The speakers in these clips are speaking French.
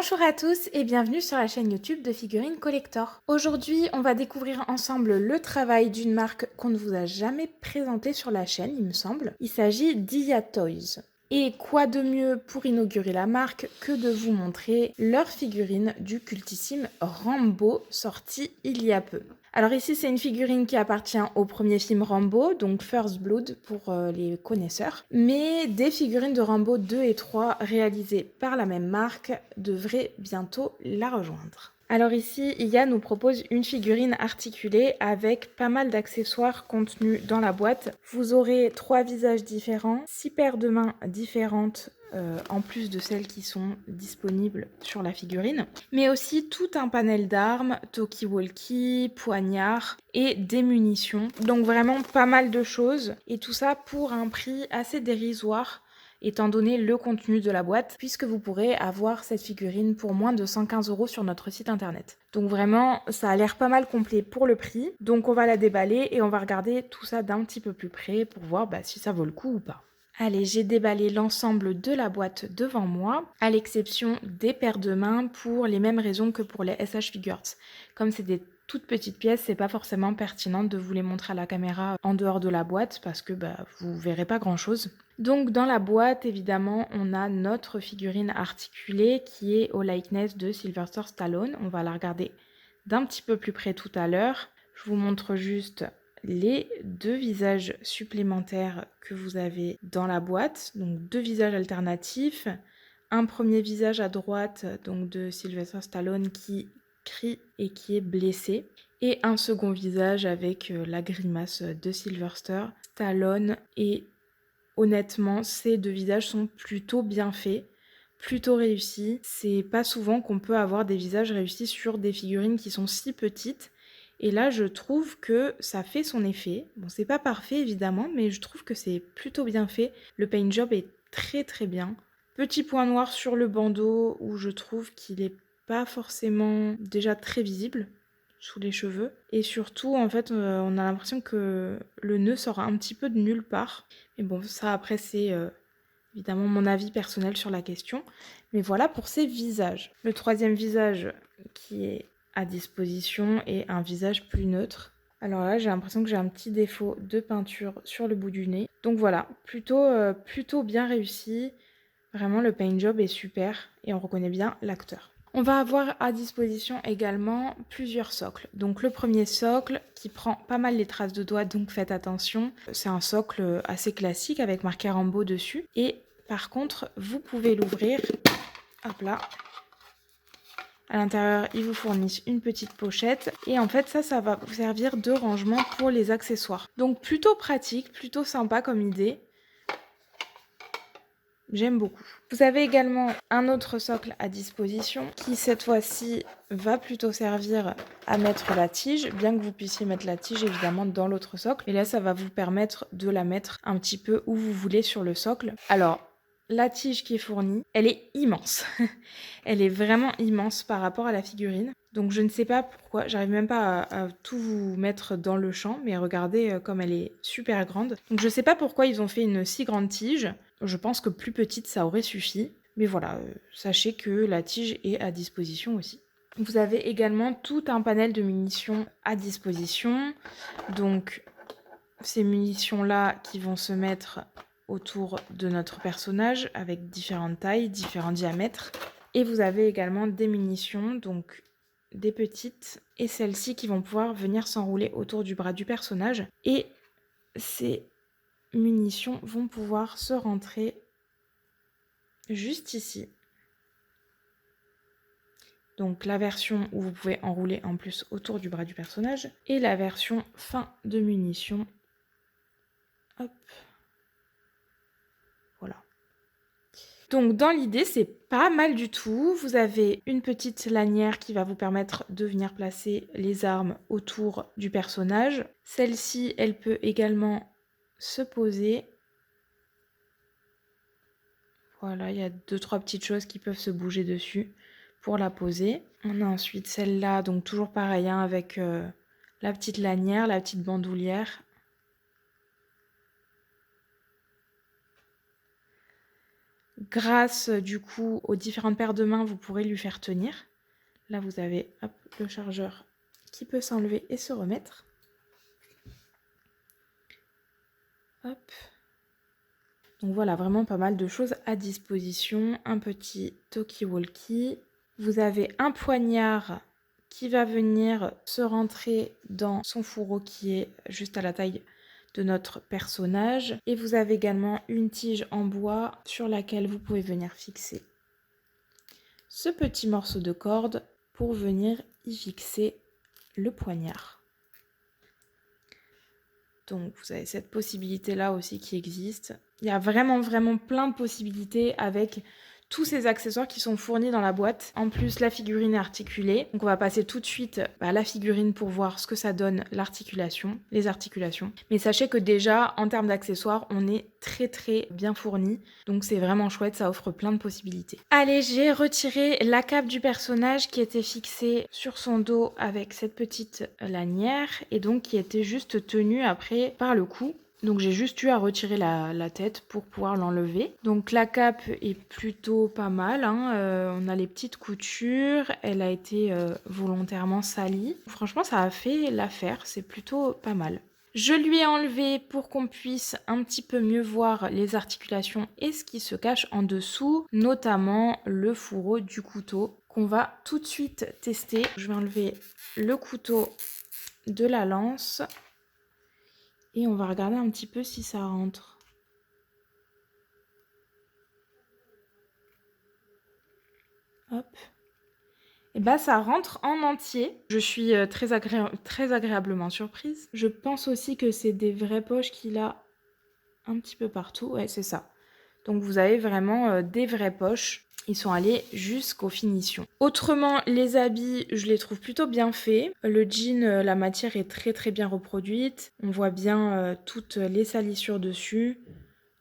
Bonjour à tous et bienvenue sur la chaîne YouTube de Figurines Collector. Aujourd'hui, on va découvrir ensemble le travail d'une marque qu'on ne vous a jamais présentée sur la chaîne, il me semble. Il s'agit d'Ia Toys. Et quoi de mieux pour inaugurer la marque que de vous montrer leur figurine du cultissime Rambo sorti il y a peu. Alors ici, c'est une figurine qui appartient au premier film Rambo, donc First Blood pour les connaisseurs. Mais des figurines de Rambo 2 et 3 réalisées par la même marque devraient bientôt la rejoindre. Alors ici, Ia nous propose une figurine articulée avec pas mal d'accessoires contenus dans la boîte. Vous aurez 3 visages différents, 6 paires de mains différentes en plus de celles qui sont disponibles sur la figurine, mais aussi tout un panel d'armes, talkie-walkie, poignards et des munitions. Donc vraiment pas mal de choses et tout ça pour un prix assez dérisoire étant donné le contenu de la boîte, puisque vous pourrez avoir cette figurine pour moins de 115 € sur notre site internet. Donc vraiment, ça a l'air pas mal complet pour le prix. Donc on va la déballer et on va regarder tout ça d'un petit peu plus près pour voir si ça vaut le coup ou pas. Allez, j'ai déballé l'ensemble de la boîte devant moi, à l'exception des paires de mains pour les mêmes raisons que pour les SH Figures. Comme c'est des toutes petites pièces, c'est pas forcément pertinent de vous les montrer à la caméra en dehors de la boîte parce que vous verrez pas grand chose. Donc dans la boîte, évidemment, on a notre figurine articulée qui est au likeness de Sylvester Stallone. On va la regarder d'un petit peu plus près tout à l'heure. Je vous montre juste les 2 visages supplémentaires que vous avez dans la boîte. Donc 2 visages alternatifs. Un premier visage à droite donc de Sylvester Stallone qui crie et qui est blessé. Et un second visage avec la grimace de Sylvester Stallone. Et honnêtement, ces 2 visages sont plutôt bien faits, plutôt réussis. C'est pas souvent qu'on peut avoir des visages réussis sur des figurines qui sont si petites. Et là, je trouve que ça fait son effet. Bon, c'est pas parfait évidemment, mais je trouve que c'est plutôt bien fait. Le paint job est très très bien. Petit point noir sur le bandeau où je trouve qu'il est pas forcément déjà très visible sous les cheveux. Et surtout, en fait, on a l'impression que le nœud sort un petit peu de nulle part. Mais bon, ça après, c'est évidemment mon avis personnel sur la question. Mais voilà pour ces visages. Le troisième visage qui est à disposition est un visage plus neutre. Alors là, j'ai l'impression que j'ai un petit défaut de peinture sur le bout du nez. Donc voilà, plutôt bien réussi. Vraiment, le paint job est super et on reconnaît bien l'acteur. On va avoir à disposition également plusieurs socles. Donc le premier socle qui prend pas mal les traces de doigts, donc faites attention. C'est un socle assez classique avec marqué Rambo dessus. Et par contre, vous pouvez l'ouvrir. Hop là. À l'intérieur, ils vous fournissent une petite pochette. Et en fait, ça va vous servir de rangement pour les accessoires. Donc plutôt pratique, plutôt sympa comme idée. J'aime beaucoup. Vous avez également un autre socle à disposition qui cette fois-ci va plutôt servir à mettre la tige, bien que vous puissiez mettre la tige évidemment dans l'autre socle. Et là, ça va vous permettre de la mettre un petit peu où vous voulez sur le socle. Alors, la tige qui est fournie, elle est immense. Elle est vraiment immense par rapport à la figurine. Donc je ne sais pas pourquoi, j'arrive même pas à tout vous mettre dans le champ, mais regardez comme elle est super grande. Donc je ne sais pas pourquoi ils ont fait une si grande tige. Je pense que plus petite, ça aurait suffi. Mais voilà, sachez que la tige est à disposition aussi. Vous avez également tout un panel de munitions à disposition. Donc, ces munitions-là qui vont se mettre autour de notre personnage avec différentes tailles, différents diamètres. Et vous avez également des munitions, donc des petites, et celles-ci qui vont pouvoir venir s'enrouler autour du bras du personnage. Et ces munitions vont pouvoir se rentrer juste ici. Donc la version où vous pouvez enrouler en plus autour du bras du personnage et la version fin de munitions. Hop. Voilà. Donc dans l'idée, c'est pas mal du tout. Vous avez une petite lanière qui va vous permettre de venir placer les armes autour du personnage. Celle-ci, elle peut également se poser. Voilà, il y a 2-3 petites choses qui peuvent se bouger dessus pour la poser. On a ensuite celle-là, donc toujours pareil, hein, avec la petite lanière, la petite bandoulière. grâce du coup aux différentes paires de mains, vous pourrez lui faire tenir. Là, vous avez hop, le chargeur qui peut s'enlever et se remettre. Hop. Donc voilà, vraiment pas mal de choses à disposition. Un petit talkie-walkie. Vous avez un poignard qui va venir se rentrer dans son fourreau qui est juste à la taille de notre personnage. Et vous avez également une tige en bois sur laquelle vous pouvez venir fixer ce petit morceau de corde pour venir y fixer le poignard. Donc vous avez cette possibilité-là aussi qui existe. Il y a vraiment plein de possibilités avec tous ces accessoires qui sont fournis dans la boîte. En plus, la figurine est articulée. Donc on va passer tout de suite à la figurine pour voir ce que ça donne les articulations. Mais sachez que déjà, en termes d'accessoires, on est très bien fourni. Donc c'est vraiment chouette, ça offre plein de possibilités. Allez, j'ai retiré la cape du personnage qui était fixée sur son dos avec cette petite lanière et donc qui était juste tenue après par le cou. Donc j'ai juste eu à retirer la tête pour pouvoir l'enlever. Donc la cape est plutôt pas mal, hein. On a les petites coutures, elle a été volontairement salie. Franchement ça a fait l'affaire, c'est plutôt pas mal. Je lui ai enlevé pour qu'on puisse un petit peu mieux voir les articulations et ce qui se cache en dessous, notamment le fourreau du couteau qu'on va tout de suite tester. Je vais enlever le couteau de la lance. Et on va regarder un petit peu si ça rentre. Hop. Et bah ça rentre en entier. Je suis très agréablement surprise. Je pense aussi que c'est des vraies poches qu'il a un petit peu partout. Ouais, c'est ça. Donc vous avez vraiment des vraies poches. Ils sont allés jusqu'aux finitions. Autrement, les habits, je les trouve plutôt bien faits. Le jean, la matière est très bien reproduite. On voit bien toutes les salissures dessus.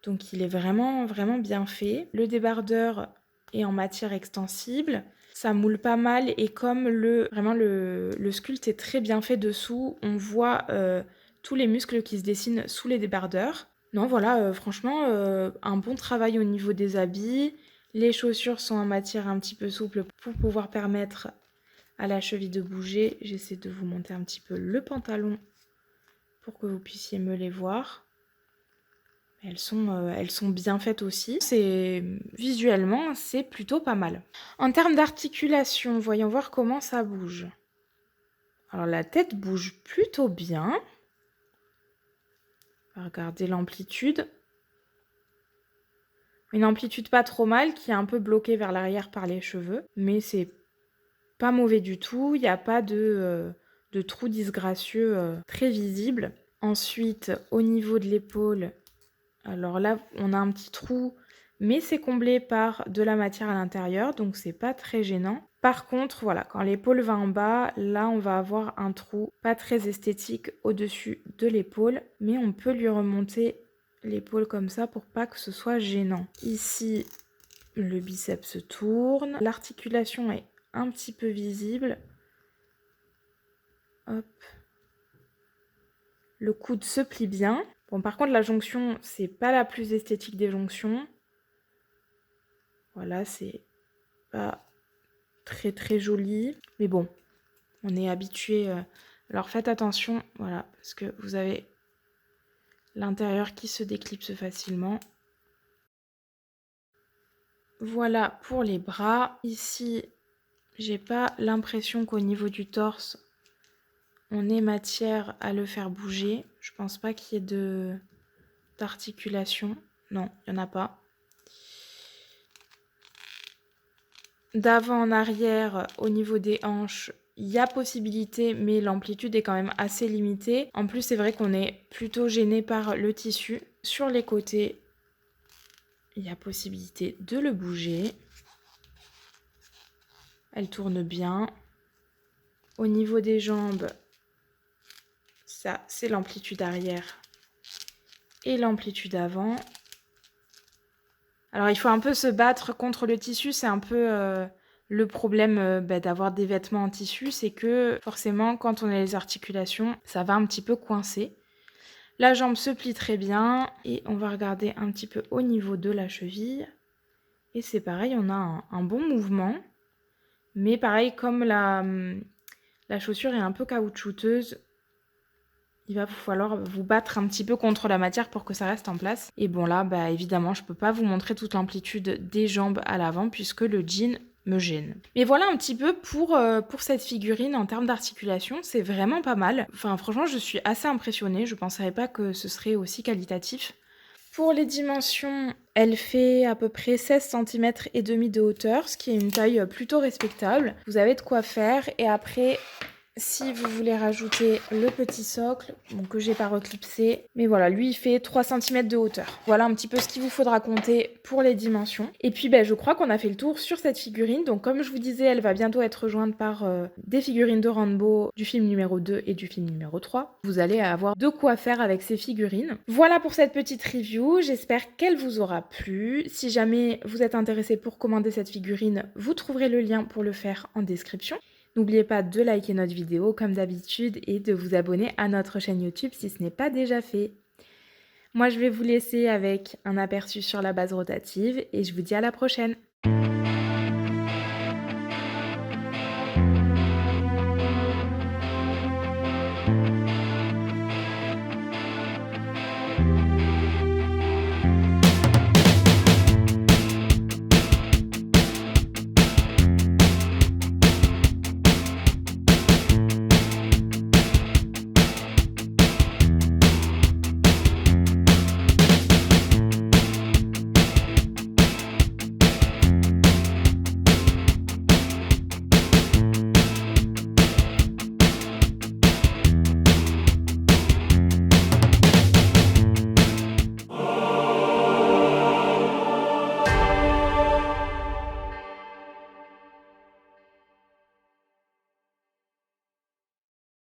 Donc il est vraiment bien fait. Le débardeur est en matière extensible. Ça moule pas mal et comme le sculpte est très bien fait dessous, on voit tous les muscles qui se dessinent sous les débardeurs. Non, voilà, franchement, un bon travail au niveau des habits. Les chaussures sont en matière un petit peu souple pour pouvoir permettre à la cheville de bouger. J'essaie de vous monter un petit peu le pantalon pour que vous puissiez me les voir. Elles sont bien faites aussi. Visuellement, c'est plutôt pas mal. En termes d'articulation, voyons voir comment ça bouge. Alors la tête bouge plutôt bien. On va regarder l'amplitude. Une amplitude pas trop mal qui est un peu bloquée vers l'arrière par les cheveux. Mais c'est pas mauvais du tout. Il n'y a pas de trou disgracieux très visible. Ensuite, au niveau de l'épaule, alors là, on a un petit trou, mais c'est comblé par de la matière à l'intérieur, donc c'est pas très gênant. Par contre, voilà, quand l'épaule va en bas, là, on va avoir un trou pas très esthétique au-dessus de l'épaule, mais on peut lui remonter l'épaule comme ça pour pas que ce soit gênant. Ici, le biceps se tourne, l'articulation est un petit peu visible. Hop. Le coude se plie bien. Bon, par contre, la jonction, c'est pas la plus esthétique des jonctions. Voilà, c'est pas très joli. Mais bon, on est habitué. Alors faites attention, voilà, parce que vous avez l'intérieur qui se déclipse facilement. Voilà pour les bras. Ici, j'ai pas l'impression qu'au niveau du torse, on ait matière à le faire bouger. Je pense pas qu'il y ait d'articulation. Non, il n'y en a pas. D'avant en arrière, au niveau des hanches, il y a possibilité, mais l'amplitude est quand même assez limitée. En plus, c'est vrai qu'on est plutôt gêné par le tissu. Sur les côtés, il y a possibilité de le bouger. Elle tourne bien. Au niveau des jambes, ça, c'est l'amplitude arrière et l'amplitude avant. Alors, il faut un peu se battre contre le tissu. C'est un peu le problème d'avoir des vêtements en tissu. C'est que forcément, quand on a les articulations, ça va un petit peu coincer. La jambe se plie très bien. Et on va regarder un petit peu au niveau de la cheville. Et c'est pareil, on a un bon mouvement. Mais pareil, comme la chaussure est un peu caoutchouteuse, il va falloir vous battre un petit peu contre la matière pour que ça reste en place. Et bon là, évidemment, je peux pas vous montrer toute l'amplitude des jambes à l'avant puisque le jean me gêne. Mais voilà un petit peu pour cette figurine en termes d'articulation, c'est vraiment pas mal. Enfin franchement, je suis assez impressionnée, je penserais pas que ce serait aussi qualitatif. Pour les dimensions, elle fait à peu près 16,5 cm de hauteur, ce qui est une taille plutôt respectable. Vous avez de quoi faire et après, si vous voulez rajouter le petit socle, que j'ai pas reclipsé, mais voilà, lui il fait 3 cm de hauteur. Voilà un petit peu ce qu'il vous faudra compter pour les dimensions. Et puis je crois qu'on a fait le tour sur cette figurine. Donc comme je vous disais, elle va bientôt être rejointe par des figurines de Rambo du film numéro 2 et du film numéro 3. Vous allez avoir de quoi faire avec ces figurines. Voilà pour cette petite review, j'espère qu'elle vous aura plu. Si jamais vous êtes intéressé pour commander cette figurine, vous trouverez le lien pour le faire en description. N'oubliez pas de liker notre vidéo comme d'habitude et de vous abonner à notre chaîne YouTube si ce n'est pas déjà fait. Moi je vais vous laisser avec un aperçu sur la base rotative et je vous dis à la prochaine.